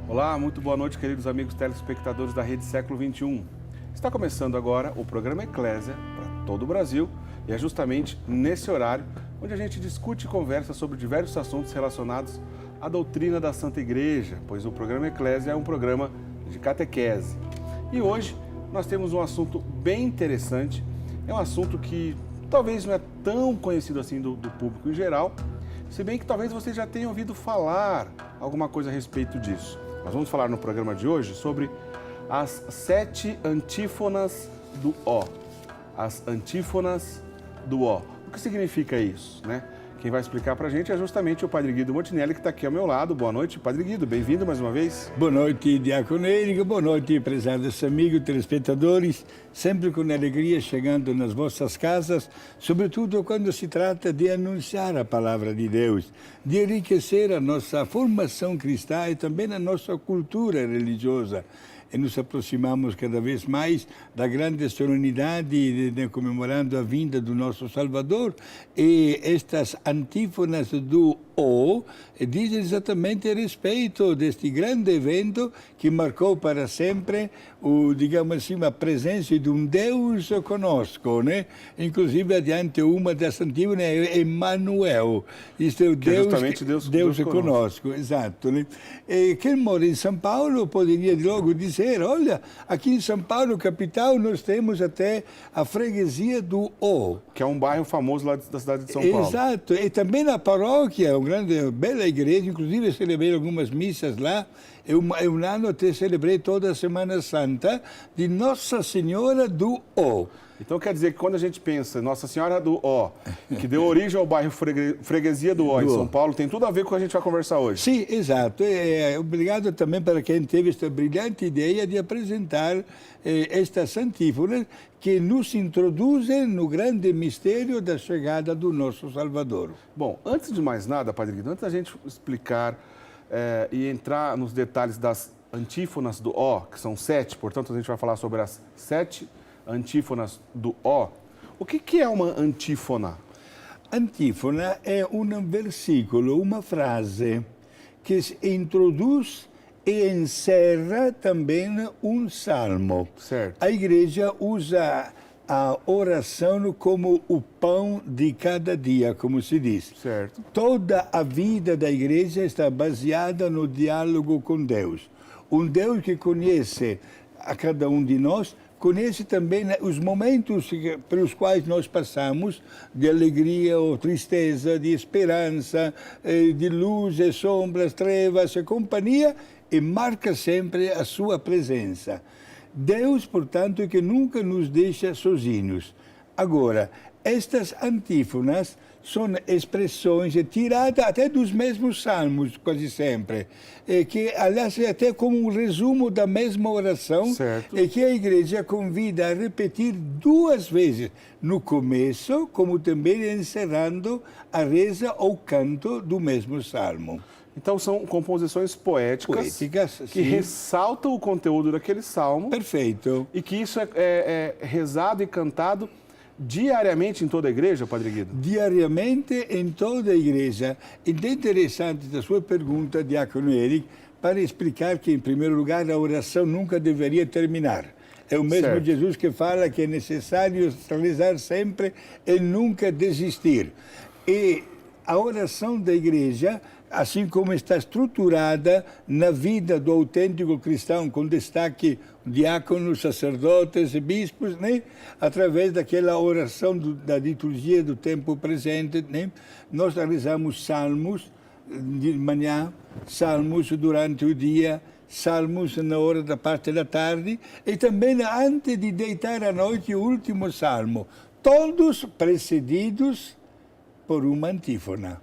Olá, muito boa noite, queridos amigos telespectadores da Rede Século XXI. Está começando agora o programa Eclésia para todo o Brasil e é justamente nesse horário onde a gente discute e conversa sobre diversos assuntos relacionados à doutrina da Santa Igreja, pois o programa Eclésia é um programa de catequese. E hoje nós temos um assunto bem interessante, é um assunto que talvez não é tão conhecido assim do público em geral, se bem que talvez você já tenha ouvido falar alguma coisa a respeito disso. Nós vamos falar no programa de hoje sobre as 7 antífonas do Ó. As antífonas do Ó. O que significa isso, né? Quem vai explicar para a gente é justamente o Padre Guido Montinelli, que está aqui ao meu lado. Boa noite, Padre Guido. Bem-vindo mais uma vez. Boa noite, Diácono Érico. Boa noite, prezados amigos telespectadores. Sempre com alegria chegando nas vossas casas, sobretudo quando se trata de anunciar a palavra de Deus, de enriquecer a nossa formação cristã e também a nossa cultura religiosa. E nos aproximamos cada vez mais da grande solenidade comemorando a vinda do nosso Salvador, e estas antífonas do O dizem exatamente a respeito deste grande evento que marcou para sempre digamos assim, a presença de um Deus conosco, né? Inclusive adiante uma das antífonas é Emmanuel, isto é o Deus conosco, exato, né? E quem mora em São Paulo poderia logo dizer, olha, aqui em São Paulo, capital, nós temos até a freguesia do O. Que é um bairro famoso lá da cidade de São Paulo. Exato, e também na paróquia, uma grande, bela igreja, inclusive eu celebrei algumas missas lá. Um ano até celebrei toda a Semana Santa de Nossa Senhora do Ó. Então quer dizer que quando a gente pensa Nossa Senhora do Ó, que deu origem ao bairro Freguesia do Ó em São Paulo, tem tudo a ver com o que a gente vai conversar hoje. Sim, exato. Obrigado também para quem teve esta brilhante ideia de apresentar estas antífonas que nos introduzem no grande mistério da chegada do nosso Salvador. Bom, antes de mais nada, Padre Guido, antes da gente explicar e entrar nos detalhes das antífonas do Ó, que são 7, portanto a gente vai falar sobre as 7 antífonas do Ó. O que é uma antífona? Antífona é um versículo, uma frase que introduz e encerra também um salmo. Certo. A igreja usa a oração como o pão de cada dia, como se diz. Certo. Toda a vida da igreja está baseada no diálogo com Deus. Um Deus que conhece a cada um de nós, conhece também os momentos pelos quais nós passamos, de alegria ou tristeza, de esperança, de luz e sombras, trevas e companhia, e marca sempre a sua presença. Deus, portanto, que nunca nos deixa sozinhos. Agora, estas antífonas são expressões tiradas até dos mesmos salmos, quase sempre, que, aliás, é até como um resumo da mesma oração, certo, e que a igreja convida a repetir 2 vezes, no começo, como também encerrando a reza ou canto do mesmo salmo. Então são composições poéticas que ressaltam o conteúdo daquele salmo. Perfeito. E que isso é rezado e cantado diariamente em toda a igreja, Padre Guido? Diariamente em toda a igreja. E é interessante a sua pergunta, Diácono Érico, para explicar que, em primeiro lugar, a oração nunca deveria terminar. É o mesmo certo. Jesus que fala que é necessário rezar sempre e nunca desistir. E a oração da igreja, assim como está estruturada na vida do autêntico cristão, com destaque diáconos, sacerdotes e bispos, né? Através daquela oração da liturgia do tempo presente, né? Nós rezamos salmos de manhã, salmos durante o dia, salmos na hora da parte da tarde e também antes de deitar à noite o último salmo, todos precedidos por uma antífona.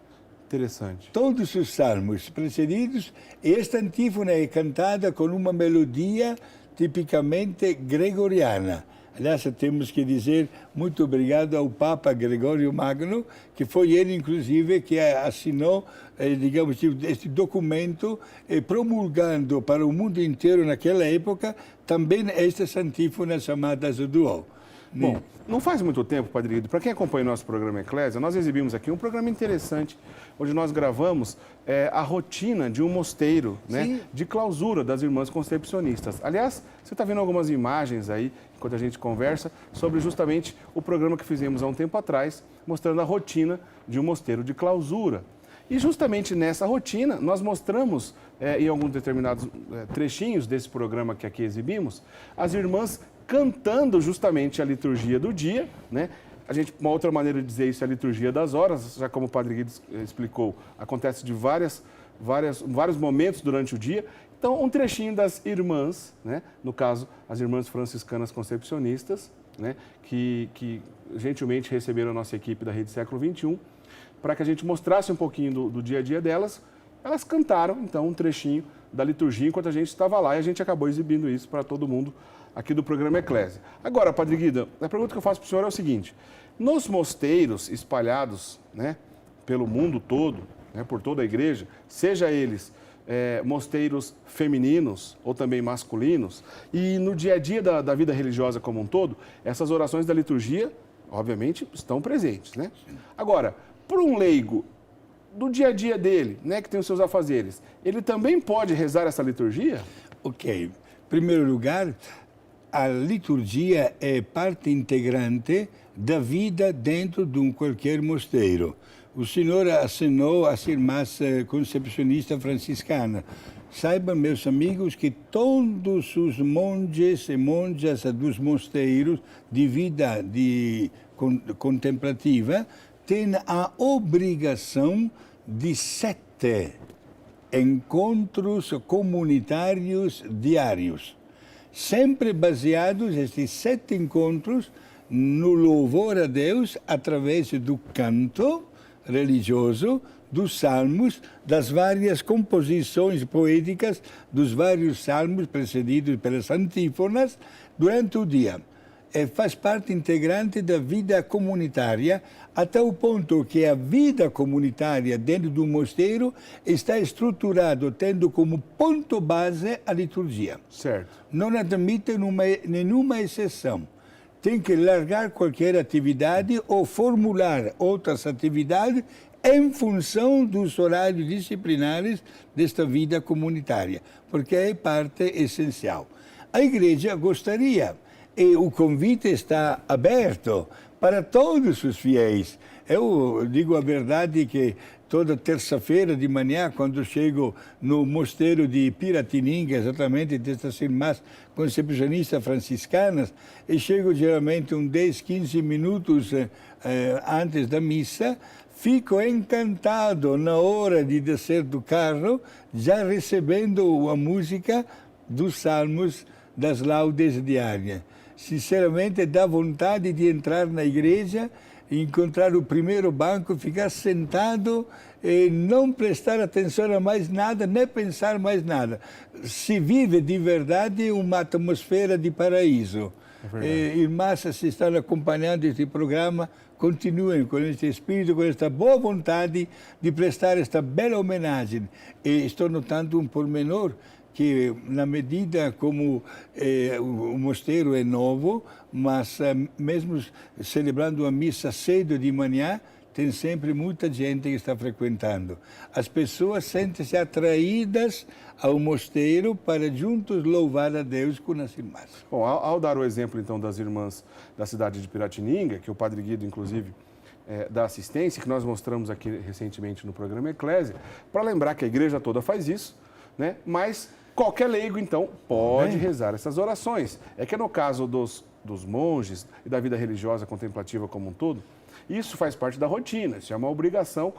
Interessante. Todos os salmos precedidos, e esta antífona é cantada com uma melodia tipicamente gregoriana. Aliás, temos que dizer muito obrigado ao Papa Gregório Magno, que foi ele, inclusive, que assinou, digamos, este documento, promulgando para o mundo inteiro, naquela época, também estas antífonas chamadas do Ó. Bom, não faz muito tempo, Padre Guido, para quem acompanha o nosso programa Eclésia, nós exibimos aqui um programa interessante, onde nós gravamos a rotina de um mosteiro, né, de clausura das irmãs concepcionistas. Aliás, você está vendo algumas imagens aí, enquanto a gente conversa, sobre justamente o programa que fizemos há um tempo atrás, mostrando a rotina de um mosteiro de clausura. E justamente nessa rotina, nós mostramos, em alguns determinados trechinhos desse programa que aqui exibimos, as irmãs cantando justamente a liturgia do dia, né? Uma outra maneira de dizer isso é a liturgia das horas, já como o Padre Guido explicou, acontece de vários momentos durante o dia. Então, um trechinho das irmãs, né? No caso, as irmãs franciscanas concepcionistas, né? Que gentilmente receberam a nossa equipe da Rede Século XXI, para que a gente mostrasse um pouquinho do dia a dia delas. Elas cantaram, então, um trechinho da liturgia enquanto a gente estava lá e a gente acabou exibindo isso para todo mundo aqui do programa Eclésia. Agora, Padre Guido, a pergunta que eu faço para o senhor é o seguinte: nos mosteiros espalhados, né, pelo mundo todo, né, por toda a igreja, seja eles mosteiros femininos ou também masculinos, e no dia a dia da vida religiosa como um todo, essas orações da liturgia, obviamente, estão presentes, né? Agora, para um leigo, do dia a dia dele, né, que tem os seus afazeres, ele também pode rezar essa liturgia? Ok. Em primeiro lugar, a liturgia é parte integrante da vida dentro de qualquer mosteiro. O Senhor assinou às irmãs concepcionistas franciscanas. Saibam, meus amigos, que todos os monges e monjas dos mosteiros de vida contemplativa têm a obrigação de 7 encontros comunitários diários, sempre baseados, estes 7 encontros, no louvor a Deus através do canto religioso, dos salmos, das várias composições poéticas, dos vários salmos precedidos pelas antífonas, durante o dia. Faz parte integrante da vida comunitária, até o ponto que a vida comunitária dentro do mosteiro está estruturado tendo como ponto base a liturgia. Certo. Não admite nenhuma exceção. Tem que largar qualquer atividade ou formular outras atividades em função dos horários disciplinares desta vida comunitária, porque é parte essencial. A igreja gostaria, e o convite está aberto para todos os fiéis. Eu digo a verdade que toda terça-feira de manhã, quando chego no mosteiro de Piratininga, exatamente destas irmãs concepcionistas franciscanas, e chego geralmente 10, 15 minutos antes da missa, fico encantado na hora de descer do carro, já recebendo a música dos salmos das laudes diárias. Sinceramente, dá vontade de entrar na igreja, encontrar o primeiro banco, ficar sentado e não prestar atenção a mais nada, nem pensar mais nada. Se vive de verdade uma atmosfera de paraíso. Irmãs, se estão acompanhando este programa, continuem com este espírito, com esta boa vontade de prestar esta bela homenagem. E estou notando um pormenor, que na medida como o mosteiro é novo, mas mesmo celebrando a missa cedo de manhã, tem sempre muita gente que está frequentando. As pessoas sentem-se atraídas ao mosteiro para juntos louvar a Deus com as irmãs. Bom, ao dar o exemplo então das irmãs da cidade de Piratininga, que o Padre Guido inclusive dá assistência, que nós mostramos aqui recentemente no programa Eclésia, para lembrar que a igreja toda faz isso, né? Mas qualquer leigo, então, pode rezar essas orações. É que no caso dos monges e da vida religiosa contemplativa como um todo, isso faz parte da rotina, isso é uma obrigação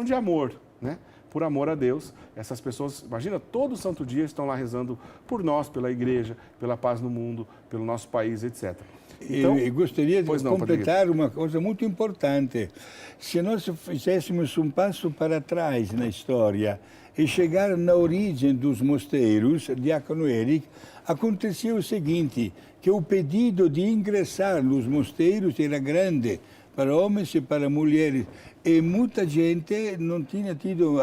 de amor, né? Por amor a Deus, essas pessoas, imagina, todo santo dia estão lá rezando por nós, pela igreja, pela paz no mundo, pelo nosso país, etc. Então, eu gostaria de completar uma coisa muito importante. Se nós fizéssemos um passo para trás na história e chegar na origem dos mosteiros, Diácono Eric, acontecia o seguinte, que o pedido de ingressar nos mosteiros era grande, para homens e para mulheres. E muita gente não tinha tido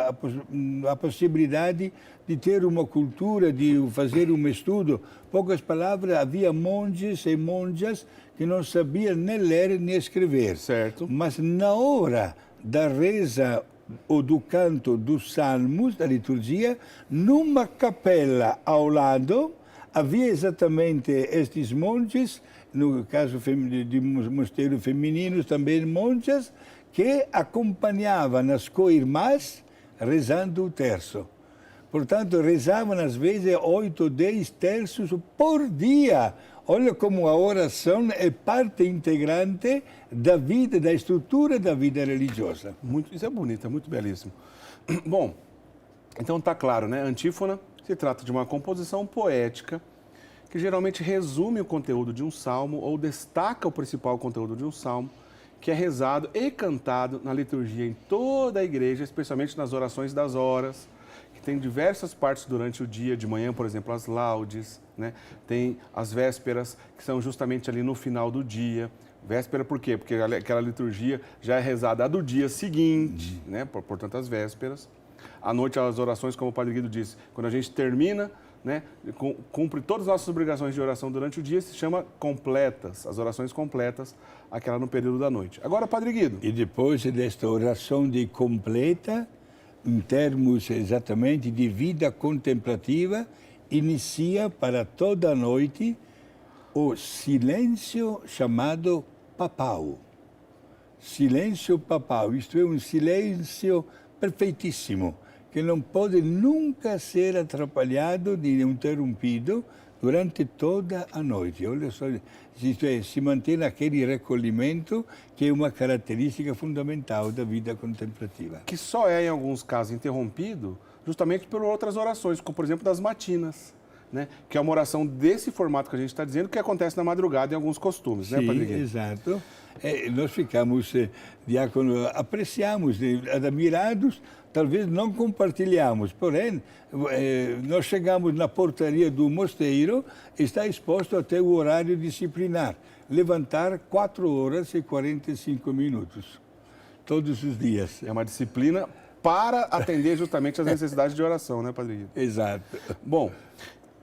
a possibilidade de ter uma cultura, de fazer um estudo. Poucas palavras, havia monges e monjas que não sabiam nem ler nem escrever. Certo. Mas na hora da reza ou do canto dos salmos, da liturgia, numa capela ao lado, havia exatamente estes monges, no caso de mosteiros femininos, também monjas, que acompanhavam as co-irmãs rezando o terço. Portanto, rezavam às vezes 8 ou 10 terços por dia. Olha como a oração é parte integrante da vida, da estrutura da vida religiosa. Isso é bonito, é muito belíssimo. Bom, então está claro, né? Antífona se trata de uma composição poética que geralmente resume o conteúdo de um salmo ou destaca o principal conteúdo de um salmo, que é rezado e cantado na liturgia em toda a igreja, especialmente nas orações das horas, que tem diversas partes durante o dia, de manhã, por exemplo, as laudes, né? Tem as vésperas, que são justamente ali no final do dia. Véspera por quê? Porque aquela liturgia já é rezada a do dia seguinte, né? Portanto, as vésperas. À noite, as orações, como o Padre Guido disse, quando a gente termina, né, cumpre todas as nossas obrigações de oração durante o dia, se chama completas, as orações completas, aquela no período da noite. Agora, Padre Guido. E depois desta oração de completa, em termos exatamente de vida contemplativa, inicia para toda a noite o silêncio chamado papal. Silêncio papal, isto é um silêncio perfeitíssimo, que não pode nunca ser atrapalhado nem interrompido durante toda a noite. Olha só, isto é, se mantém aquele recolhimento que é uma característica fundamental da vida contemplativa. Que só é, em alguns casos, interrompido justamente por outras orações, como, por exemplo, das matinas, né? Que é uma oração desse formato que a gente está dizendo, que acontece na madrugada em alguns costumes, né, Padre Guido? Exato. Nós ficamos, diácono, apreciamos, admirados, talvez não compartilhamos, porém, nós chegamos na portaria do mosteiro, está exposto até o horário disciplinar, levantar 4 horas e 45 minutos, todos os dias. É uma disciplina para atender justamente às necessidades de oração, né, Padre Guido? Exato. Bom,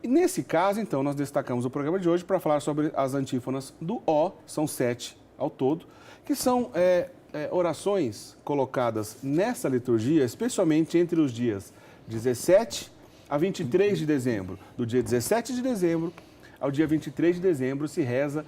nesse caso, então, nós destacamos o programa de hoje para falar sobre as antífonas do Ó, são 7 ao todo, que são orações colocadas nessa liturgia, especialmente entre os dias 17 a 23 de dezembro. Do dia 17 de dezembro ao dia 23 de dezembro se reza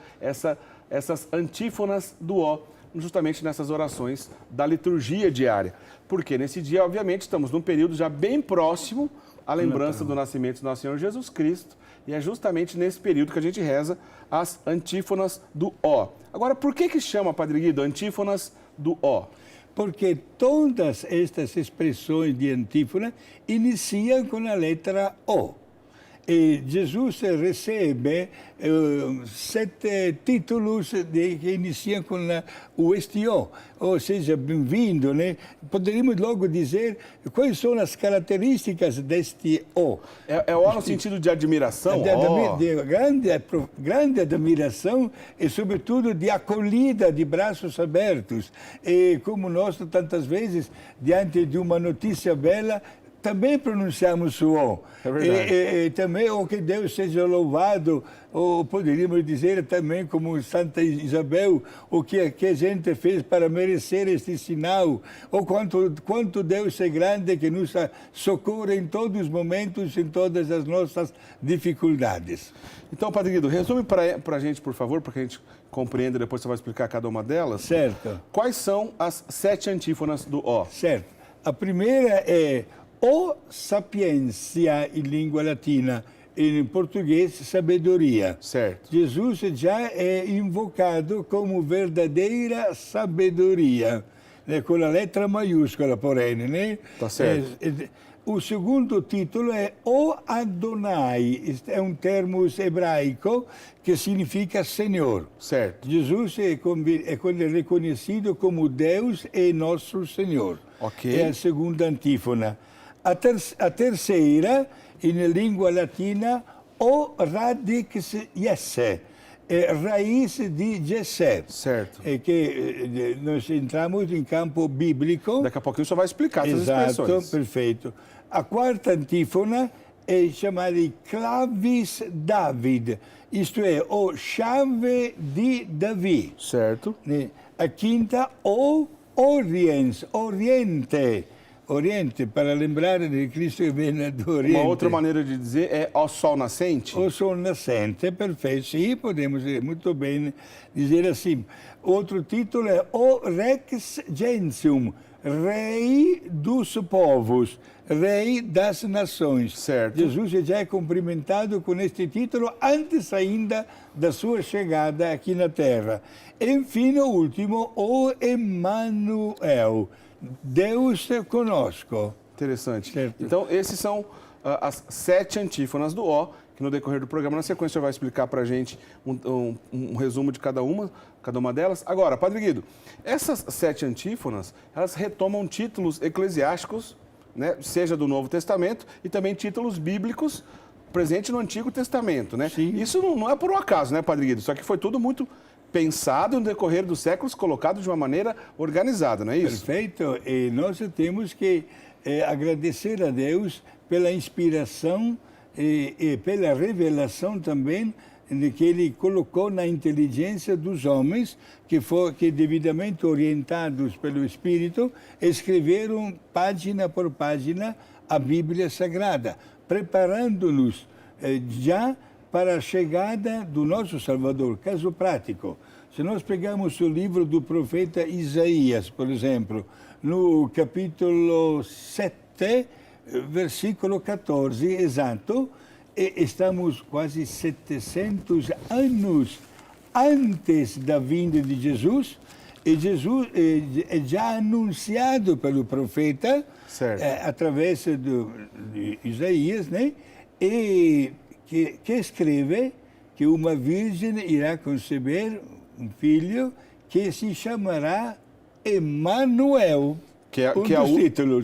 essas antífonas do Ó, justamente nessas orações da liturgia diária. Porque nesse dia, obviamente, estamos num período já bem próximo à lembrança do nascimento do nosso Senhor Jesus Cristo, e é justamente nesse período que a gente reza as antífonas do Ó. Agora, por que chama, Padre Guido, antífonas do Ó? Porque todas estas expressões de antífona iniciam com a letra O. E Jesus recebe 7 títulos que iniciam com o STO, ou seja, bem-vindo, né? Poderíamos logo dizer quais são as características deste O. É O no sentido de admiração? De grande admiração e, sobretudo, de acolhida, de braços abertos. E como nós, tantas vezes, diante de uma notícia bela, também pronunciamos o O. É verdade. E também o que Deus seja louvado, ou poderíamos dizer também como Santa Isabel, o que a gente fez para merecer este sinal, ou quanto Deus é grande que nos socorre em todos os momentos, em todas as nossas dificuldades. Então, Padre Guido, resume para a gente, por favor, para que a gente compreenda, depois você vai explicar cada uma delas. Certo. Quais são as 7 antífonas do Ó? Certo. A primeira é O sapiência em língua latina, em português, sabedoria. Certo. Jesus já é invocado como verdadeira sabedoria, né? Com a letra maiúscula, porém, né? Tá certo. O segundo título é O Adonai, este é um termo hebraico que significa Senhor. Certo. Jesus é reconhecido como Deus e nosso Senhor. Ok. É a segunda antífona. A terceira, em língua latina, O Radix Esse, raiz de Jessé. Certo. É que nós entramos em campo bíblico. Daqui a pouquinho só vai explicar essas Exato, expressões. perfeito. A quarta antífona é chamada de Clavis David, isto é, o chave de Davi. Certo. Né? A quinta, o Oriens, Oriente. Oriente, para lembrar de Cristo que vem do Oriente. Uma outra maneira de dizer é ao sol nascente. O sol nascente, perfeito. Sim, podemos muito bem dizer assim. Outro título é O Rex Gentium, Rei dos povos, Rei das nações. Certo. Jesus já é cumprimentado com este título antes ainda da sua chegada aqui na Terra. Enfim, o último, o Emmanuel, Deus conosco. Interessante. Certo. Então, esses são as 7 antífonas do O, que no decorrer do programa, na sequência, vai explicar para a gente um resumo de cada uma delas. Agora, Padre Guido, essas 7 antífonas, elas retomam títulos eclesiásticos, né, seja do Novo Testamento, e também títulos bíblicos presentes no Antigo Testamento, né? Sim. Isso não é por um acaso, né, Padre Guido? Só que foi tudo muito pensado no decorrer dos séculos, colocado de uma maneira organizada, não é isso? Perfeito. E nós temos que agradecer a Deus pela inspiração e pela revelação também que Ele colocou na inteligência dos homens, que devidamente orientados pelo Espírito, escreveram página por página a Bíblia Sagrada, preparando-nos já para a chegada do nosso Salvador. Caso prático, se nós pegarmos o livro do profeta Isaías, por exemplo, no capítulo 7, versículo 14, exato, estamos quase 700 anos antes da vinda de Jesus, e Jesus é já anunciado pelo profeta, através de Isaías, né? E que escreve que uma virgem irá conceber um filho que se chamará Emmanuel. Que é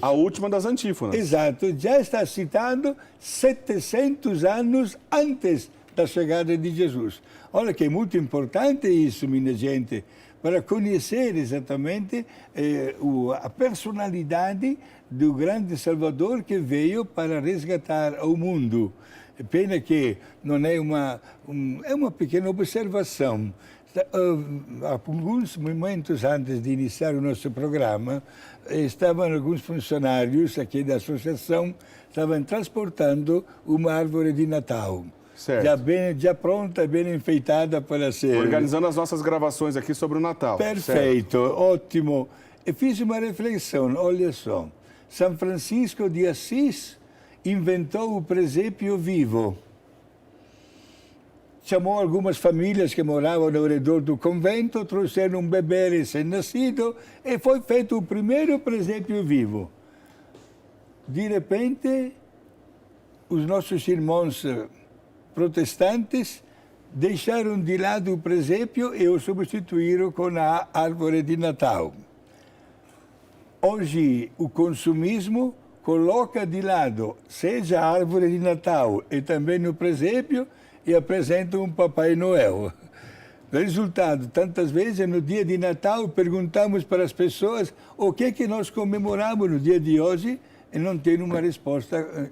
a última das antífonas. Exato, já está citado 700 anos antes da chegada de Jesus. Olha que é muito importante isso, minha gente, para conhecer exatamente a personalidade do grande Salvador que veio para resgatar o mundo. Pena que não é uma pequena observação. Alguns momentos antes de iniciar o nosso programa, estavam alguns funcionários aqui da associação, estavam transportando uma árvore de Natal. Certo. Já pronta, bem enfeitada para ser... Organizando as nossas gravações aqui sobre o Natal. Perfeito, certo. Ótimo. E fiz uma reflexão, olha só. São Francisco de Assis inventou o presépio vivo. Chamou algumas famílias que moravam ao redor do convento, trouxeram um bebê recém-nascido e foi feito o primeiro presépio vivo. De repente, os nossos irmãos protestantes deixaram de lado o presépio e o substituíram com a árvore de Natal. Hoje, o consumismo coloca de lado, seja a árvore de Natal e também o presépio, e apresenta um Papai Noel. Resultado, tantas vezes no dia de Natal perguntamos para as pessoas o que nós comemoramos no dia de hoje e não tem uma resposta.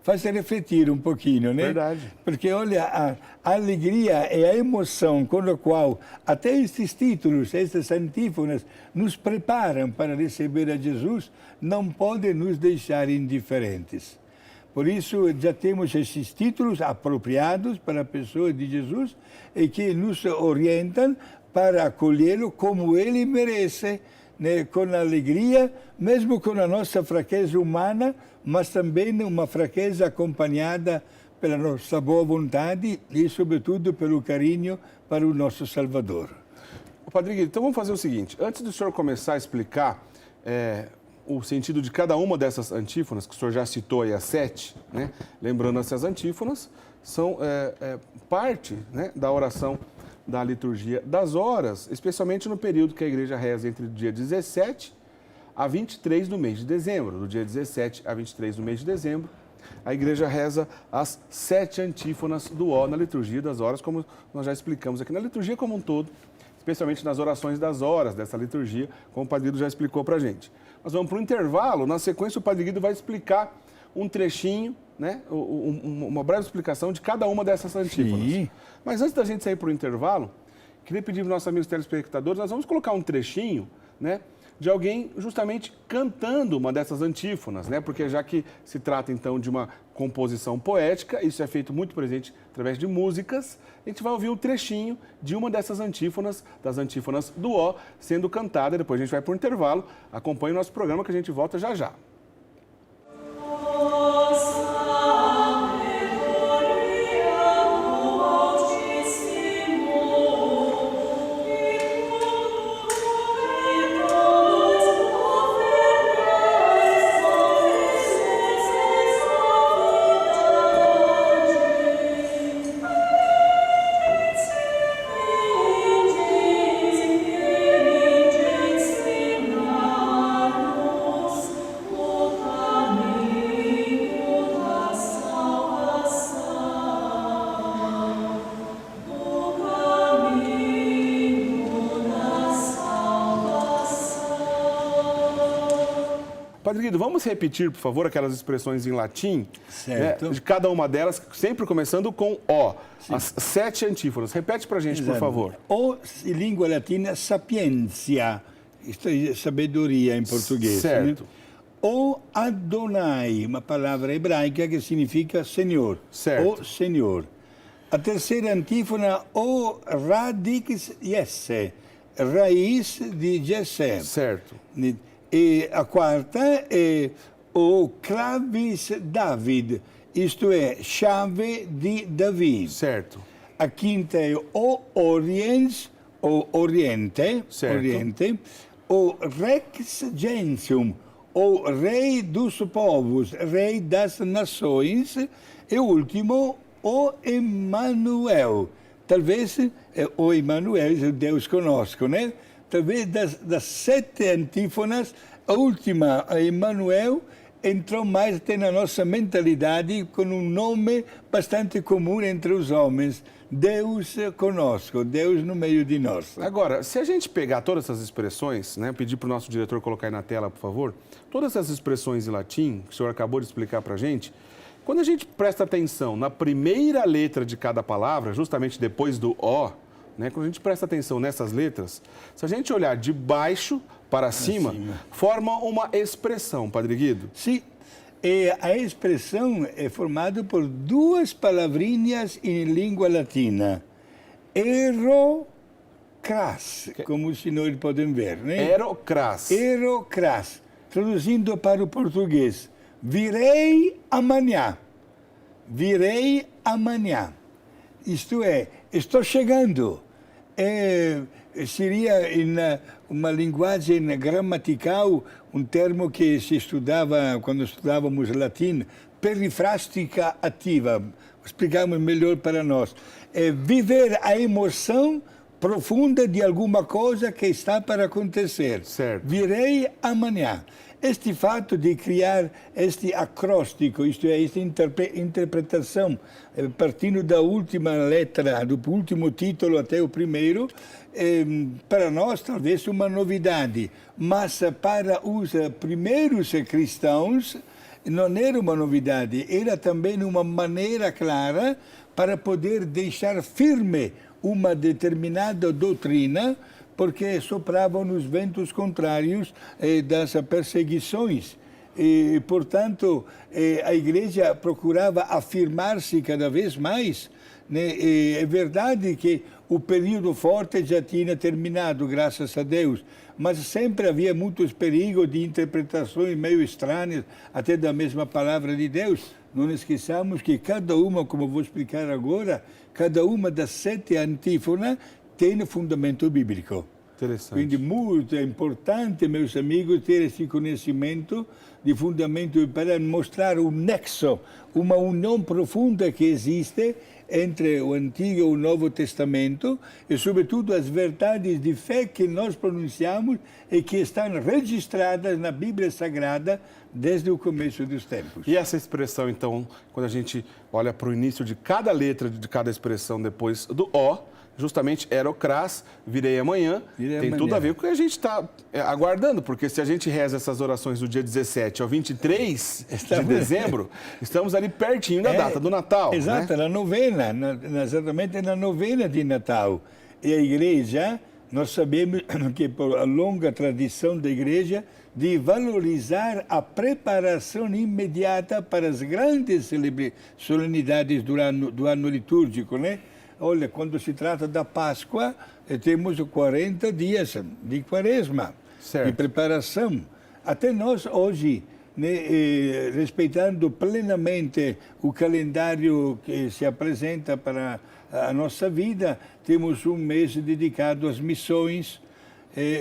Faz refletir um pouquinho, né? Verdade. Porque, olha, a alegria e a emoção com a qual até estes títulos, estas antífonas, nos preparam para receber a Jesus, não podem nos deixar indiferentes. Por isso, já temos esses títulos apropriados para a pessoa de Jesus e que nos orientam para acolhê-lo como ele merece, né? Com alegria, mesmo com a nossa fraqueza humana, mas também uma fraqueza acompanhada pela nossa boa vontade e, sobretudo, pelo carinho para o nosso Salvador. Padre Guido, então vamos fazer o seguinte. Antes do senhor começar a explicar o sentido de cada uma dessas antífonas, que o senhor já citou aí as 7, né? Lembrando, essas antífonas são parte, né, da oração da liturgia das horas, especialmente no período que a igreja reza entre o dia 17 a 23 do mês de dezembro. Do dia 17 a 23 do mês de dezembro a igreja reza as 7 antífonas do Ó na liturgia das horas, como nós já explicamos aqui. Na liturgia como um todo, especialmente nas orações das horas dessa liturgia, como o Padre Guido já explicou para a gente. Nós vamos para o intervalo, na sequência o Padre Guido vai explicar um trechinho, né, uma breve explicação de cada uma dessas antífonas. Sim. Mas antes da gente sair para o intervalo, queria pedir para os nossos amigos telespectadores, nós vamos colocar um trechinho, né, de alguém justamente cantando uma dessas antífonas, né, porque já que se trata então de uma composição poética, isso é feito muito presente através de músicas, a gente vai ouvir um trechinho de uma dessas antífonas, das antífonas do Ó, sendo cantada, depois a gente vai para o intervalo, acompanhe o nosso programa que a gente volta já já. Padre Guido, vamos repetir, por favor, aquelas expressões em latim? Certo. Né, de cada uma delas, sempre começando com O. Sim. As 7 antífonas. Repete para a gente, por favor. O, em língua latina, sapiência. Isto é sabedoria em português. Certo. Né? O Adonai, uma palavra hebraica que significa Senhor. Certo. O Senhor. A terceira antífona, o radix Jesse, raiz de Jessé. Certo. E a quarta é o clavis David, isto é, chave de Davi. Certo. A quinta é o oriens, o oriente, certo. Oriente, o rex gentium, o rei dos povos, rei das nações, e o último, o Emmanuel. Talvez o Emmanuel, Deus conosco, né? Talvez das 7 antífonas, a última, a Emmanuel, entrou mais até na nossa mentalidade com um nome bastante comum entre os homens. Deus conosco, Deus no meio de nós. Agora, se a gente pegar todas essas expressões, né, pedir para o nosso diretor colocar aí na tela, por favor, todas essas expressões em latim, que o senhor acabou de explicar para a gente, quando a gente presta atenção na primeira letra de cada palavra, justamente depois do O, né, quando a gente presta atenção nessas letras, se a gente olhar de baixo para cima, forma uma expressão, Padre Guido. Sim, a expressão é formada por 2 palavrinhas em língua latina. Erocras, como os senhores podem ver, né? Erocras. Erocras. Traduzindo para o português, virei amanhã. Virei amanhã. Isto é, estou chegando. Seria em uma linguagem gramatical um termo que se estudava quando estudávamos latim, perifrástica ativa. Explicamos melhor para nós. É viver a emoção profunda de alguma coisa que está para acontecer. Certo. Virei amanhã. Este fato de criar este acróstico, isto é, esta interpretação, partindo da última letra, do último título até o primeiro, para nós talvez uma novidade, mas para os primeiros cristãos não era uma novidade, era também uma maneira clara para poder deixar firme uma determinada doutrina, porque sopravam os ventos contrários das perseguições. E, portanto, a Igreja procurava afirmar-se cada vez mais. Né? E é verdade que o período forte já tinha terminado, graças a Deus, mas sempre havia muitos perigos de interpretações meio estranhas, até da mesma palavra de Deus. Não esqueçamos que cada uma, como vou explicar agora, cada uma das 7 antífonas tem fundamento bíblico. Interessante. Quindi muito importante, meus amigos, ter esse conhecimento de fundamento para mostrar um nexo, uma união profunda que existe entre o Antigo e o Novo Testamento e, sobretudo, as verdades de fé que nós pronunciamos e que estão registradas na Bíblia Sagrada desde o começo dos tempos. E essa expressão, então, quando a gente olha para o início de cada letra, de cada expressão depois do O, justamente erocrás, virei amanhã, tem tudo a ver com o que a gente está aguardando, porque se a gente reza essas orações do dia 17 ao 23 de dezembro, estamos ali pertinho da data do Natal. Exato, né? na novena, exatamente na novena de Natal. E a igreja, nós sabemos que por a longa tradição da igreja, de valorizar a preparação imediata para as grandes solenidades do ano litúrgico, né? Olha, quando se trata da Páscoa, temos 40 dias de quaresma, certo, de preparação. Até nós hoje, né, respeitando plenamente o calendário que se apresenta para a nossa vida, temos um mês dedicado às missões,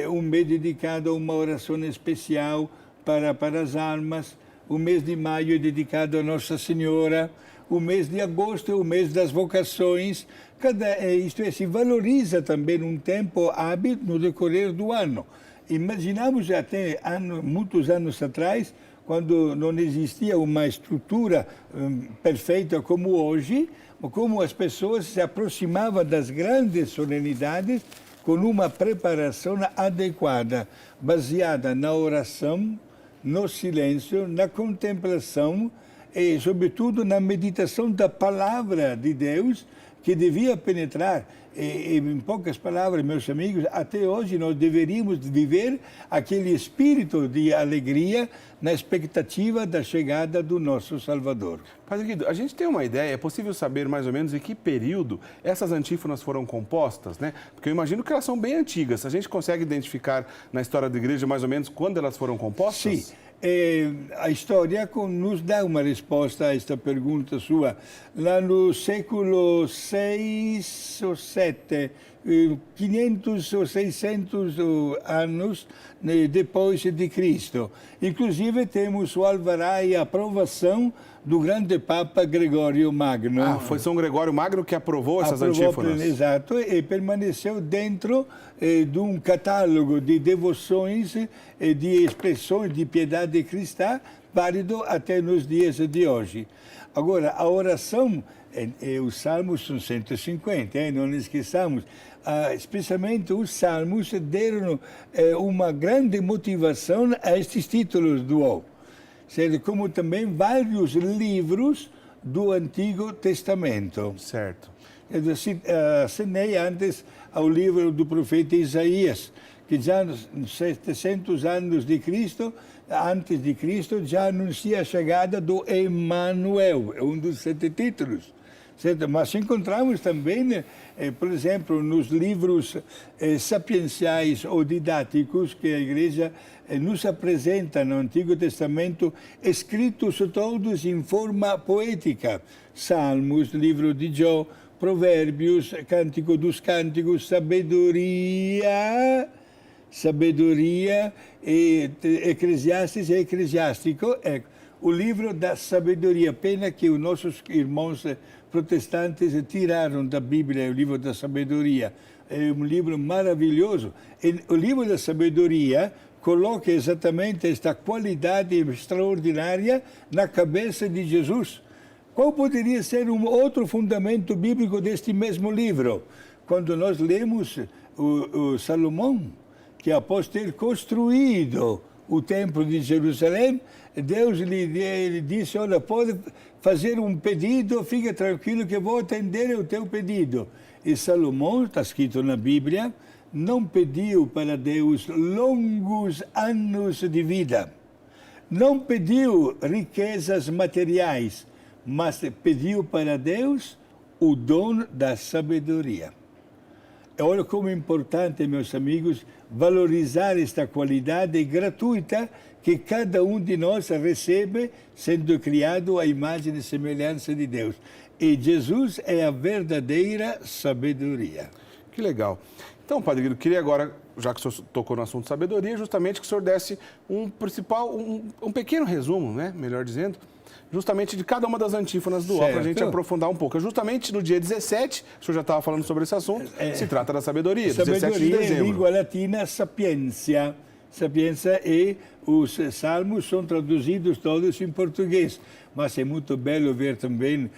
um mês dedicado a uma oração especial para as almas, o mês de maio é dedicado a Nossa Senhora, o mês de agosto é o mês das vocações. Isto é, se valoriza também um tempo hábil no decorrer do ano. Imaginamos até muitos anos atrás, quando não existia uma estrutura perfeita como hoje, como as pessoas se aproximavam das grandes solenidades com uma preparação adequada, baseada na oração, no silêncio, na contemplação e, sobretudo, na meditação da palavra de Deus, que devia penetrar. Em poucas palavras, meus amigos, até hoje nós deveríamos viver aquele espírito de alegria na expectativa da chegada do nosso Salvador. Padre Guido, a gente tem uma ideia, é possível saber mais ou menos em que período essas antífonas foram compostas, né? Porque eu imagino que elas são bem antigas. A gente consegue identificar na história da igreja mais ou menos quando elas foram compostas? Sim. A história nos dá uma resposta a esta pergunta sua. Lá no século 6 ou 7, 500 ou 600 anos depois de Cristo. Inclusive temos o alvará e a aprovação do grande Papa Gregório Magno. Ah, foi São Gregório Magno que aprovou essas antífonas. Exato, e permaneceu dentro de um catálogo de devoções e de expressões de piedade cristã válido até nos dias de hoje. Agora, a oração, os salmos são 150, não esqueçamos. Especialmente os salmos deram uma grande motivação a estes títulos do O. Como também vários livros do Antigo Testamento. Certo. Assinei antes ao livro do profeta Isaías, que já nos 700 anos de Cristo, antes de Cristo, já anuncia a chegada do Emmanuel, é um dos 7 títulos. Certo? Mas encontramos também, por exemplo, nos livros sapienciais ou didáticos que a Igreja nos apresenta no Antigo Testamento, escritos todos em forma poética. Salmos, livro de Jó, Provérbios, Cântico dos Cânticos, Sabedoria, Eclesiastes e Eclesiástico. O livro da sabedoria, pena que os nossos irmãos protestantes tiraram da Bíblia o livro da sabedoria. É um livro maravilhoso. E o livro da sabedoria coloca exatamente esta qualidade extraordinária na cabeça de Jesus. Qual poderia ser um outro fundamento bíblico deste mesmo livro? Quando nós lemos o Salomão, que após ter construído o templo de Jerusalém, Deus lhe disse, olha, pode fazer um pedido, fica tranquilo que eu vou atender o teu pedido. E Salomão, está escrito na Bíblia, não pediu para Deus longos anos de vida, não pediu riquezas materiais, mas pediu para Deus o dom da sabedoria. Olha como é importante, meus amigos, valorizar esta qualidade gratuita que cada um de nós recebe sendo criado à imagem e semelhança de Deus. E Jesus é a verdadeira sabedoria. Que legal. Então, Padre Guido, queria agora, já que o senhor tocou no assunto sabedoria, justamente que o senhor desse um pequeno resumo, né? Melhor dizendo, justamente de cada uma das antífonas do O, para a gente aprofundar um pouco. Justamente no dia 17, o senhor já estava falando sobre esse assunto, se trata da sabedoria, 17 de dezembro. Em língua latina, sapiência. Sapiência e os salmos são traduzidos todos em português. Mas é muito belo ver também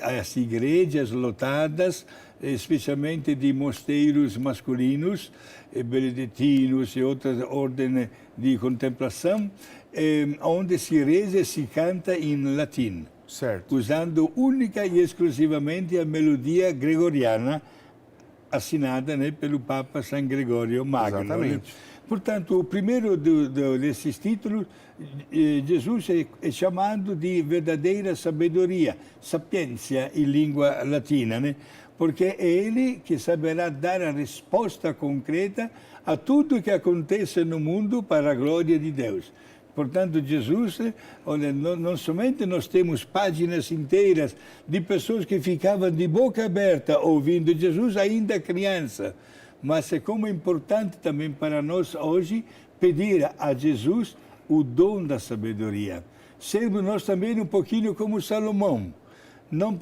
as igrejas lotadas, especialmente de mosteiros masculinos, beneditinos e outras ordens de contemplação, onde se reza e se canta em latim, certo, usando única e exclusivamente a melodia gregoriana, assinada, né, pelo Papa San Gregorio Magno. Exatamente. Portanto, o primeiro desses títulos, Jesus é chamado de verdadeira sabedoria, sapiência em língua latina, né? Porque é ele que saberá dar a resposta concreta a tudo que acontece no mundo para a glória de Deus. Portanto, Jesus, olha, não somente nós temos páginas inteiras de pessoas que ficavam de boca aberta ouvindo Jesus ainda criança, mas é como importante também para nós hoje pedir a Jesus o dom da sabedoria. Sermos nós também um pouquinho como Salomão. Não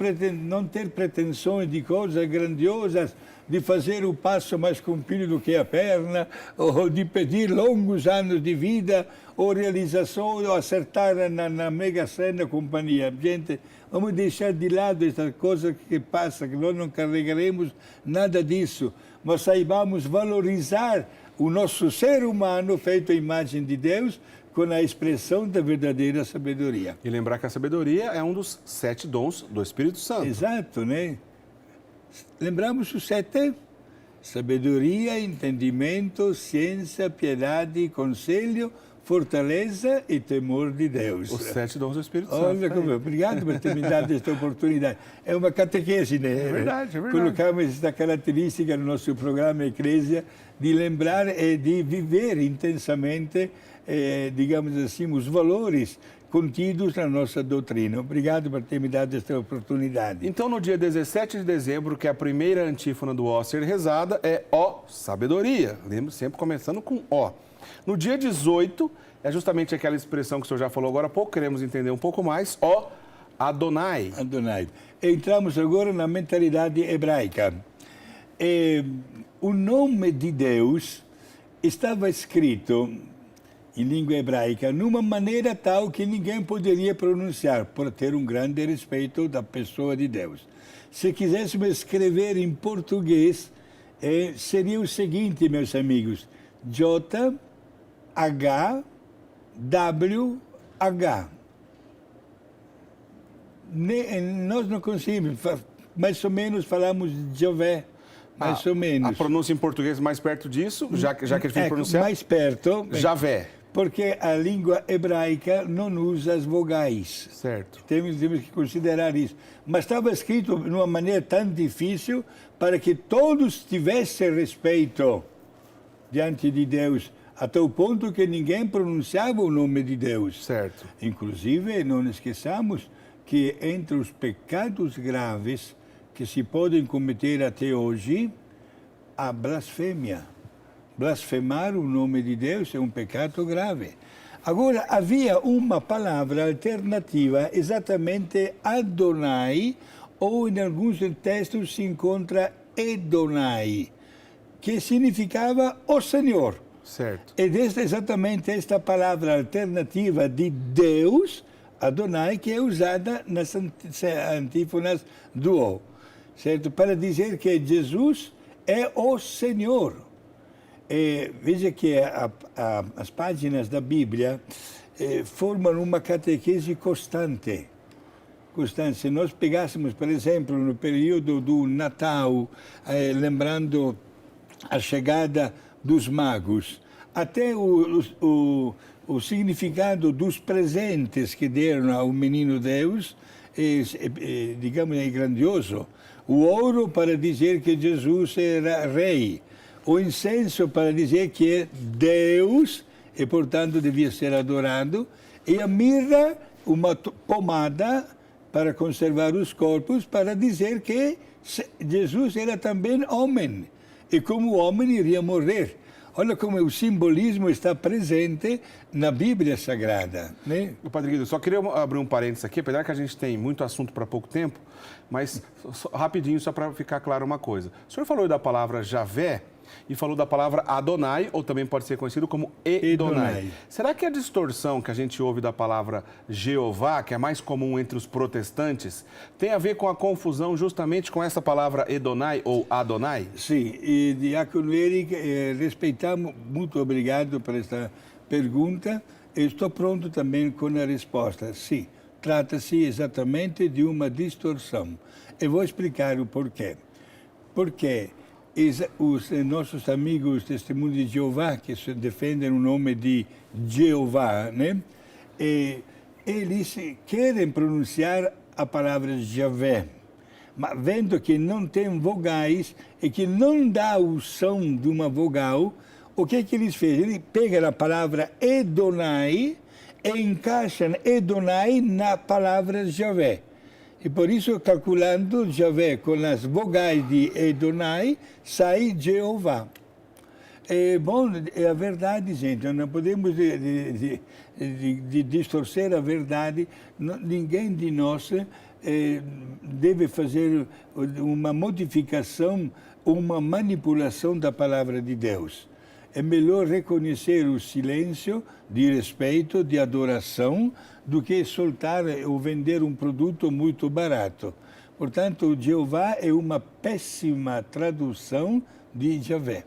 ter pretensões de coisas grandiosas, de fazer o passo mais comprido do que a perna, ou de pedir longos anos de vida, ou realização, ou acertar na Mega Sena companhia. Gente, vamos deixar de lado essas coisas que passam, que nós não carregaremos nada disso, mas saibamos valorizar o nosso ser humano feito à imagem de Deus, com a expressão da verdadeira sabedoria. E lembrar que a sabedoria é um dos 7 dons do Espírito Santo. Exato, né? Lembramos os 7? Sabedoria, entendimento, ciência, piedade, conselho, fortaleza e temor de Deus. Os 7 dons do Espírito Santo. Olha, obrigado por ter me dado esta oportunidade. É uma catequese, né? É verdade, é verdade. Colocamos esta característica no nosso programa Eclésia de lembrar e de viver intensamente, digamos assim, os valores contidos na nossa doutrina. Obrigado por ter me dado esta oportunidade. Então, no dia 17 de dezembro, que é a primeira antífona do O ser rezada, é Ó Sabedoria. Lembro, sempre começando com Ó. No dia 18, é justamente aquela expressão que o senhor já falou agora há pouco, queremos entender um pouco mais, Ó Adonai. Adonai. Entramos agora na mentalidade hebraica. O nome de Deus estava escrito em língua hebraica, numa maneira tal que ninguém poderia pronunciar, por ter um grande respeito da pessoa de Deus. Se quiséssemos escrever em português, seria o seguinte, meus amigos, J-H-W-H. Nós não conseguimos, mais ou menos falamos Jové, mais ou menos. A pronúncia em português mais perto disso, já que é difícil pronunciar? Mais perto. Javé. Porque a língua hebraica não usa as vogais. Certo. Temos que considerar isso. Mas estava escrito de uma maneira tão difícil para que todos tivessem respeito diante de Deus, até o ponto que ninguém pronunciava o nome de Deus. Certo. Inclusive, não esqueçamos que entre os pecados graves que se podem cometer até hoje, a blasfêmia. Blasfemar o nome de Deus é um pecado grave. Agora, havia uma palavra alternativa, exatamente Adonai, ou em alguns textos se encontra Edonai, que significava o Senhor. Certo. E exatamente esta palavra alternativa de Deus, Adonai, que é usada nas antífonas do O, certo? Para dizer que Jesus é o Senhor. Veja que as páginas da Bíblia formam uma catequese constante. Se nós pegássemos, por exemplo, no período do Natal, lembrando a chegada dos magos, até o significado dos presentes que deram ao menino Deus, digamos, é grandioso. O ouro para dizer que Jesus era rei. O incenso para dizer que é Deus e, portanto, devia ser adorado. E a mirra, uma pomada para conservar os corpos, para dizer que Jesus era também homem. e como o homem iria morrer. Olha como o simbolismo está presente na Bíblia Sagrada, né? Padre Guido, só queria abrir um parênteses aqui, apesar que a gente tem muito assunto para pouco tempo, mas rapidinho, só para ficar claro uma coisa. O senhor falou da palavra Javé e falou da palavra Adonai, ou também pode ser conhecido como Edonai. Será que a distorção que a gente ouve da palavra Jeová, que é mais comum entre os protestantes, tem a ver com a confusão justamente com essa palavra Edonai ou Adonai? Sim, e Diácono Eric, respeitamos, muito obrigado por esta pergunta. Estou pronto também com a resposta. Sim, trata-se exatamente de uma distorção. E vou explicar o porquê. Porque os nossos amigos testemunhos de Jeová, que defendem o nome de Jeová, né? Eles querem pronunciar a palavra Javé, mas vendo que não tem vogais e que não dá o som de uma vogal, o que eles fazem? Eles pegam a palavra Edonai e encaixam Edonai na palavra Javé. E por isso, calculando Javé com as vogais de Edonai, sai Jeová. Bom, é a verdade, gente. Não podemos distorcer a verdade. Ninguém de nós deve fazer uma modificação, uma manipulação da palavra de Deus. É melhor reconhecer o silêncio de respeito, de adoração, do que soltar ou vender um produto muito barato. Portanto, Jeová é uma péssima tradução de Javé.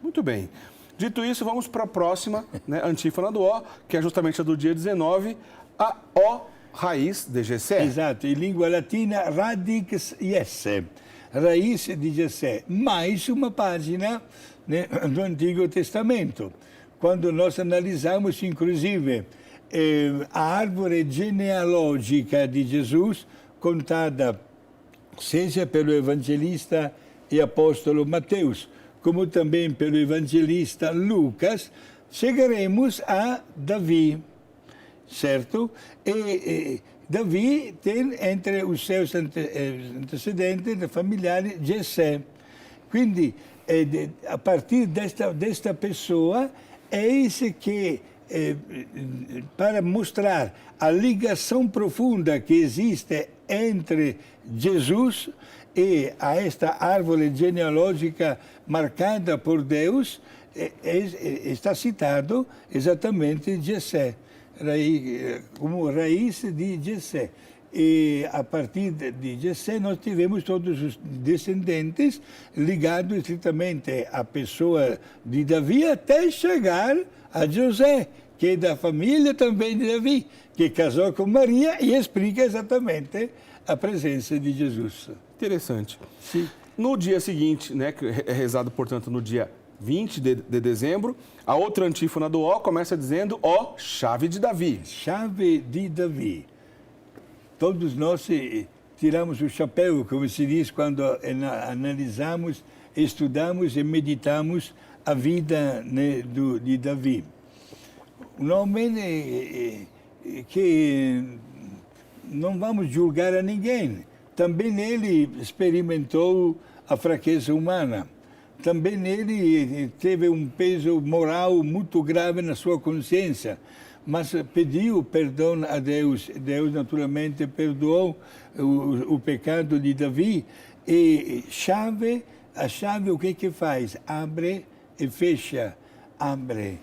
Muito bem. Dito isso, vamos para a próxima, né, antífona do O, que é justamente a do dia 19, a O raiz de Jessé. Exato, em língua latina, radix esse, raiz de Jessé. Mais uma página, né, do Antigo Testamento. Quando nós analisamos, inclusive, a árvore genealógica de Jesus, contada seja pelo evangelista e apóstolo Mateus, como também pelo evangelista Lucas, chegaremos a Davi, certo? E Davi tem entre os seus antecedentes familiares Jessé. Quindi, a partir desta pessoa, é esse que, para mostrar a ligação profunda que existe entre Jesus e a esta árvore genealógica marcada por Deus, está citado exatamente Jessé, como raiz de Jessé. E a partir de Jessé nós tivemos todos os descendentes ligados estritamente à pessoa de Davi até chegar a José, que é da família também de Davi, que casou com Maria e explica exatamente a presença de Jesus. Interessante. Sim. No dia seguinte, né, que é rezado, portanto, no dia 20 de dezembro, a outra antífona do O começa dizendo ó, chave de Davi. Chave de Davi. Todos nós tiramos o chapéu, como se diz, quando analisamos, estudamos e meditamos a vida, né, de Davi. Um homem que não vamos julgar a ninguém. Também ele experimentou a fraqueza humana. Também ele teve um peso moral muito grave na sua consciência, mas pediu perdão a Deus. Deus naturalmente perdoou o pecado de Davi. E a chave o que faz? Abre e fecha. Abre,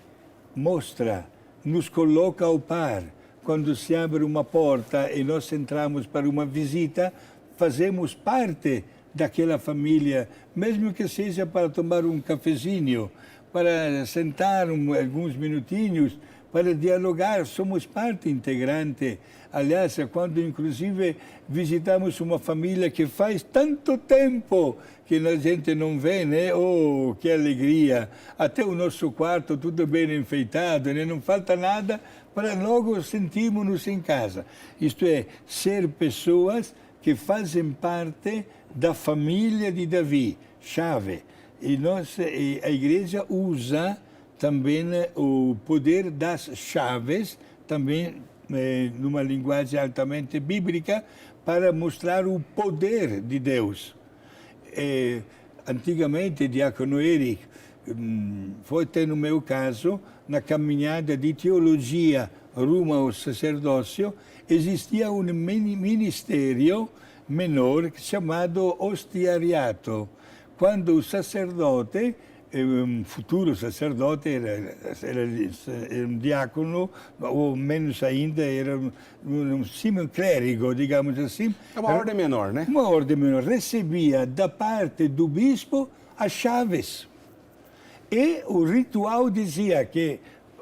mostra, nos coloca ao par. Quando se abre uma porta e nós entramos para uma visita, fazemos parte daquela família, mesmo que seja para tomar um cafezinho, para sentar alguns minutinhos, para dialogar, somos parte integrante. Aliás, quando inclusive visitamos uma família que faz tanto tempo que a gente não vê, né? Oh, que alegria! Até o nosso quarto tudo bem enfeitado, né? Não falta nada para logo sentirmos-nos em casa. Isto é, ser pessoas que fazem parte da família de Davi, chave. E a igreja usa também o poder das chaves, também numa linguagem altamente bíblica, para mostrar o poder de Deus. antigamente, diácono Eric, foi até no meu caso, na caminhada de teologia rumo ao sacerdócio, existia um ministério menor chamado ostiariato, quando o sacerdote, um futuro sacerdote, era um diácono, ou menos ainda, era um clérigo, digamos assim. É uma ordem menor, né? Uma ordem menor. Recebia da parte do bispo as chaves. E o ritual dizia que,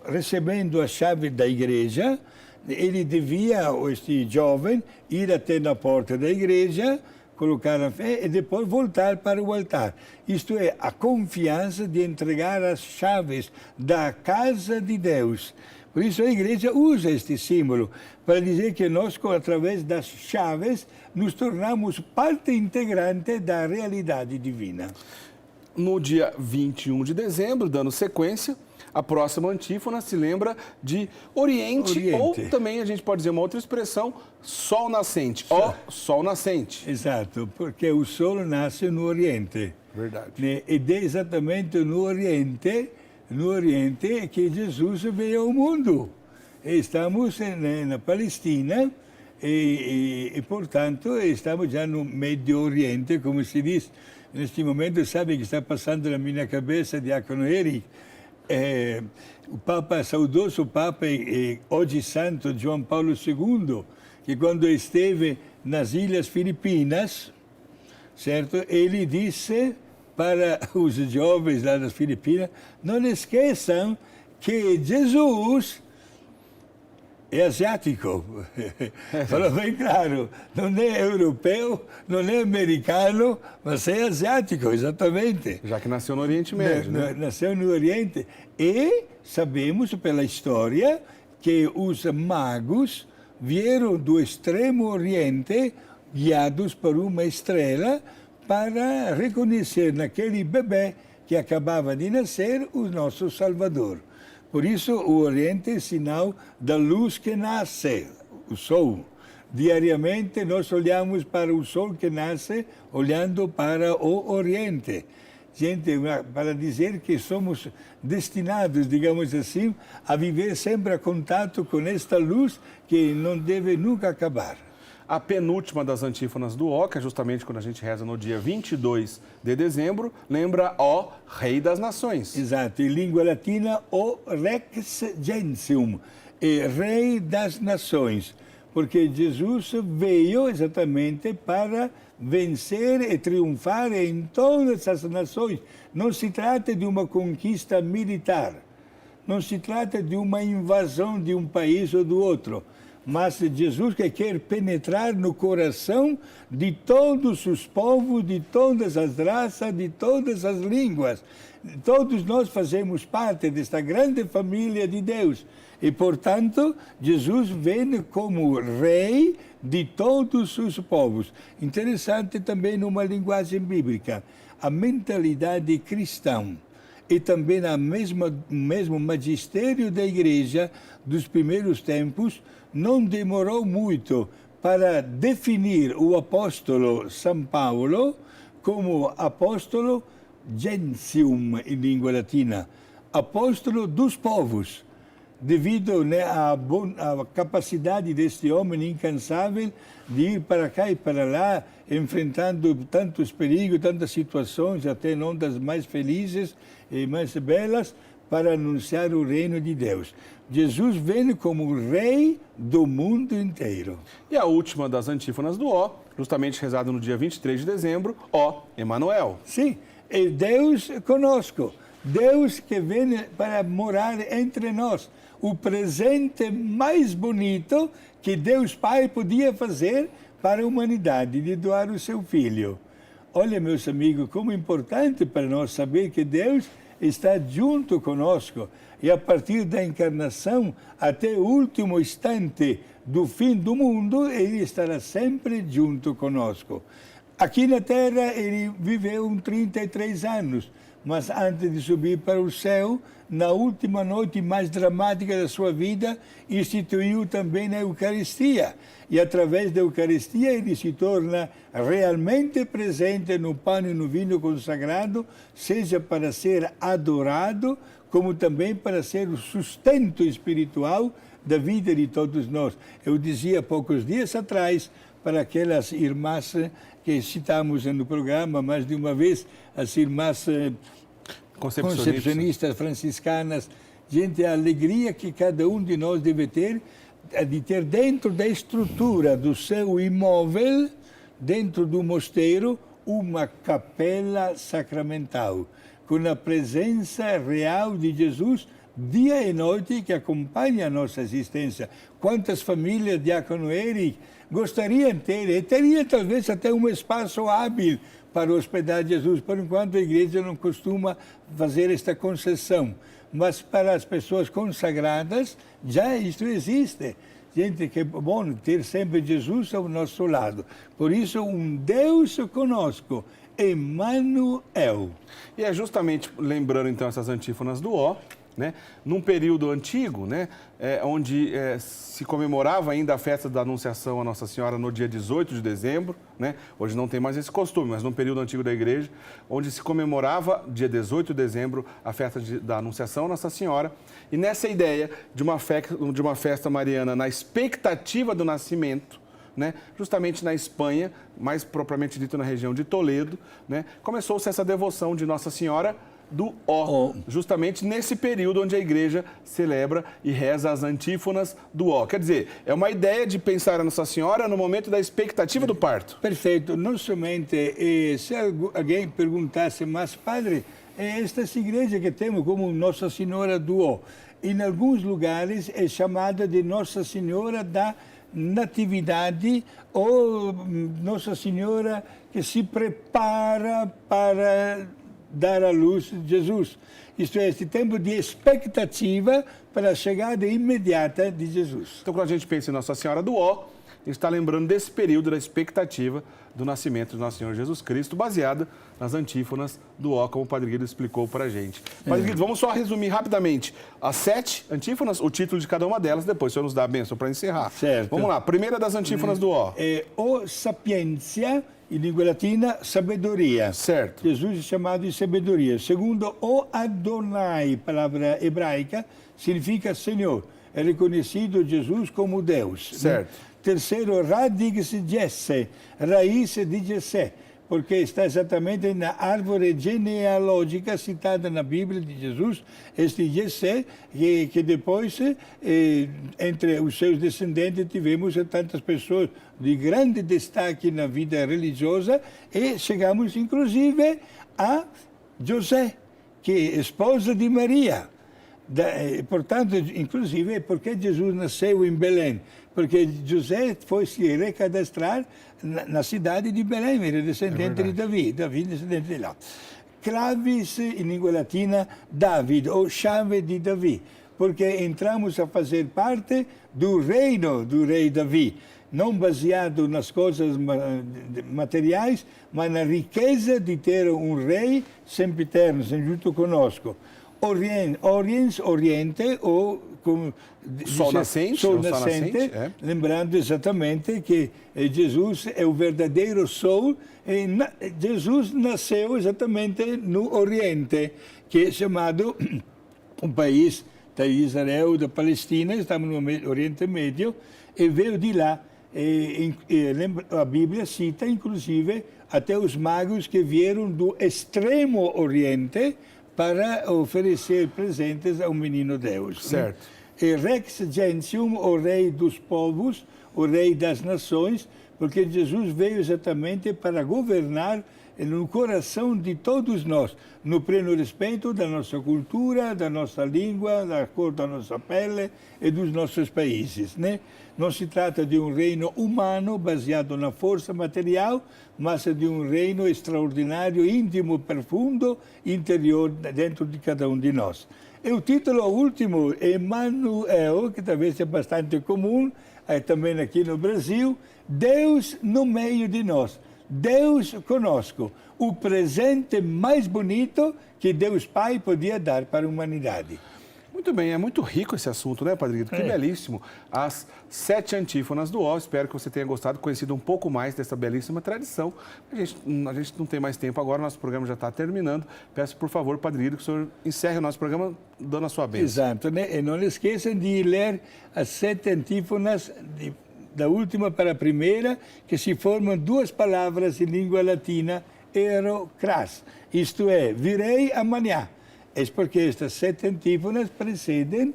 recebendo a chave da igreja, ele devia, este jovem, ir até na porta da igreja, colocar a fé e depois voltar para o altar. Isto é, a confiança de entregar as chaves da casa de Deus. Por isso a igreja usa este símbolo para dizer que nós, através das chaves, nos tornamos parte integrante da realidade divina. No dia 21 de dezembro, dando sequência, a próxima antífona se lembra de Oriente. Ou também a gente pode dizer uma outra expressão, sol nascente. Ó, sol nascente. Exato, porque o sol nasce no Oriente. Verdade. Ed é exatamente no Oriente que Jesus veio ao mundo. Estamos na Palestina e, portanto, estamos já no Médio Oriente, como se diz. Neste momento, sabe que está passando na minha cabeça, diácono Eric, o Papa, saudoso Papa e hoje santo João Paulo II, que quando esteve nas Ilhas Filipinas, certo? Ele disse para os jovens lá das Filipinas, não esqueçam que Jesus é asiático. Falou bem claro, não é europeu, não é americano, mas é asiático, exatamente. Já que nasceu no Oriente Médio, né? Nasceu no Oriente. E sabemos pela história que os magos vieram do extremo Oriente, guiados por uma estrela, para reconhecer naquele bebê que acabava de nascer o nosso Salvador. Por isso, o Oriente é sinal da luz que nasce, o sol. Diariamente, nós olhamos para o sol que nasce, olhando para o Oriente. Gente, para dizer que somos destinados, digamos assim, a viver sempre a contato com esta luz que não deve nunca acabar. A penúltima das antífonas do O, que é justamente quando a gente reza no dia 22 de dezembro, lembra ó Rei das Nações. Exato, em língua latina, o Rex Gentium, Rei das Nações, porque Jesus veio exatamente para vencer e triunfar em todas as nações. Não se trata de uma conquista militar, não se trata de uma invasão de um país ou do outro, mas Jesus que quer penetrar no coração de todos os povos, de todas as raças, de todas as línguas. Todos nós fazemos parte desta grande família de Deus. E, portanto, Jesus vem como rei de todos os povos. Interessante também numa linguagem bíblica, a mentalidade cristã e também o mesmo magistério da igreja dos primeiros tempos não demorou muito para definir o apóstolo São Paulo como apóstolo gentium em língua latina, apóstolo dos povos, devido à capacidade deste homem incansável de ir para cá e para lá, enfrentando tantos perigos, tantas situações, até não das mais felizes e mais belas, para anunciar o reino de Deus. Jesus vem como rei do mundo inteiro. E a última das antífonas do O, justamente rezado no dia 23 de dezembro, ó Emanuel. Sim, é Deus conosco, Deus que vem para morar entre nós. O presente mais bonito que Deus Pai podia fazer para a humanidade, de doar o seu Filho. Olha, meus amigos, como é importante para nós saber que Deus está junto conosco e a partir da encarnação até o último instante do fim do mundo, Ele estará sempre junto conosco. Aqui na Terra ele viveu 33 anos, mas antes de subir para o céu, na última noite mais dramática da sua vida, instituiu também a Eucaristia. E através da Eucaristia ele se torna realmente presente no pão e no vinho consagrado, seja para ser adorado, como também para ser o sustento espiritual da vida de todos nós. Eu dizia poucos dias atrás para aquelas irmãs que citamos no programa mais de uma vez, as irmãs concepcionistas franciscanas, gente, a alegria que cada um de nós deve ter, de ter dentro da estrutura do seu imóvel, dentro do mosteiro, uma capela sacramental, com a presença real de Jesus dia e noite que acompanha a nossa existência. Quantas famílias, Diácono Eric, gostariam de ter, e teria talvez até um espaço hábil para hospedar Jesus. Por enquanto, a igreja não costuma fazer esta concessão. Mas para as pessoas consagradas, já isto existe. Gente, que é bom ter sempre Jesus ao nosso lado. Por isso, um Deus conosco, Emmanuel. E é justamente lembrando, então, essas antífonas do Ó, né? Num período antigo, né? Onde se comemorava ainda a festa da Anunciação a Nossa Senhora no dia 18 de dezembro, né? Hoje não tem mais esse costume, mas num período antigo da igreja, onde se comemorava, dia 18 de dezembro, a festa da Anunciação a Nossa Senhora. E nessa ideia de uma festa mariana na expectativa do nascimento, né? Justamente na Espanha, mais propriamente dito na região de Toledo, né? Começou-se essa devoção de Nossa Senhora do Ó, justamente nesse período onde a igreja celebra e reza as antífonas do Ó. Quer dizer, é uma ideia de pensar a Nossa Senhora no momento da expectativa do parto. Perfeito. Não somente, se alguém perguntasse, mas padre, esta igreja que temos como Nossa Senhora do Ó, em alguns lugares é chamada de Nossa Senhora da Natividade ou Nossa Senhora que se prepara para dar à luz Jesus. Isto é, esse tempo de expectativa para a chegada imediata de Jesus. Então, quando a gente pensa em Nossa Senhora do Ó, a gente está lembrando desse período da expectativa do nascimento de Nosso Senhor Jesus Cristo, baseada nas antífonas do Ó, como o Padre Guido explicou para a gente. Padre Guido, vamos só resumir rapidamente as 7 antífonas, o título de cada uma delas, depois o senhor nos dá a bênção para encerrar. Certo. Vamos lá, primeira das antífonas do Ó. O sapiência, em língua latina, sabedoria. Certo. Jesus é chamado de sabedoria. Segundo, o Adonai, palavra hebraica, significa Senhor. É reconhecido Jesus como Deus. Certo. Né? Terceiro, radix Jesse, raiz de Jessé, porque está exatamente na árvore genealógica citada na Bíblia de Jesus, este Jessé, que depois, entre os seus descendentes, tivemos tantas pessoas de grande destaque na vida religiosa e chegamos, inclusive, a José, que é esposa de Maria. Portanto, inclusive, porque Jesus nasceu em Belém? Porque José foi se recadastrar na cidade de Belém, era descendente de Davi, descendente de lá. Clavis, em língua latina, David, ou chave de Davi, porque entramos a fazer parte do reino do rei Davi, não baseado nas coisas materiais, mas na riqueza de ter um rei sempiterno, junto conosco. Oriente, ou como Sol nascente, lembrando exatamente que Jesus é o verdadeiro sol, e Jesus nasceu exatamente no Oriente, que é chamado um país de Israel, da Palestina, estamos no Oriente Médio, e veio de lá. A Bíblia cita, inclusive, até os magos que vieram do extremo Oriente para oferecer presentes ao menino Deus. Certo. Né? E Rex Gentium, o rei dos povos, o rei das nações, porque Jesus veio exatamente para governar no coração de todos nós, no pleno respeito da nossa cultura, da nossa língua, da cor da nossa pele e dos nossos países, né? Não se trata de um reino humano baseado na força material, mas de um reino extraordinário, íntimo, profundo, interior, dentro de cada um de nós. E o título último, Emmanuel, que talvez seja bastante comum, também aqui no Brasil, Deus no meio de nós. Deus conosco, o presente mais bonito que Deus Pai podia dar para a humanidade. Muito bem, é muito rico esse assunto, né, Padre Guido? Que belíssimo. As 7 antífonas do Ó. Espero que você tenha gostado, conhecido um pouco mais dessa belíssima tradição. A gente não tem mais tempo agora, nosso programa já está terminando. Peço, por favor, Padre Guido, que o senhor encerre o nosso programa dando a sua bênção. Exato, né? E não esqueçam de ler as 7 antífonas da última para a primeira, que se formam 2 palavras em língua latina, ero cras, isto é, virei amanhã. É porque estas 7 antífonas precedem,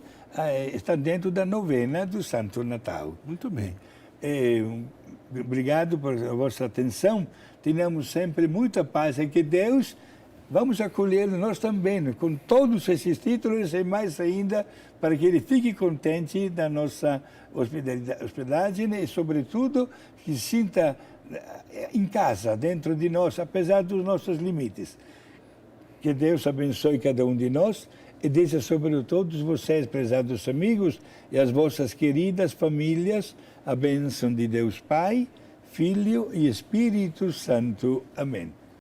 estão dentro da novena do Santo Natal. Muito bem. Obrigado por a vossa atenção. Tenhamos sempre muita paz em que Deus, vamos acolher nós também, com todos esses títulos e mais ainda, para que Ele fique contente da nossa hospedagem e, sobretudo, que se sinta em casa, dentro de nós, apesar dos nossos limites. Que Deus abençoe cada um de nós e deixe sobre todos vocês, prezados amigos, e as vossas queridas famílias, a bênção de Deus Pai, Filho e Espírito Santo. Amém.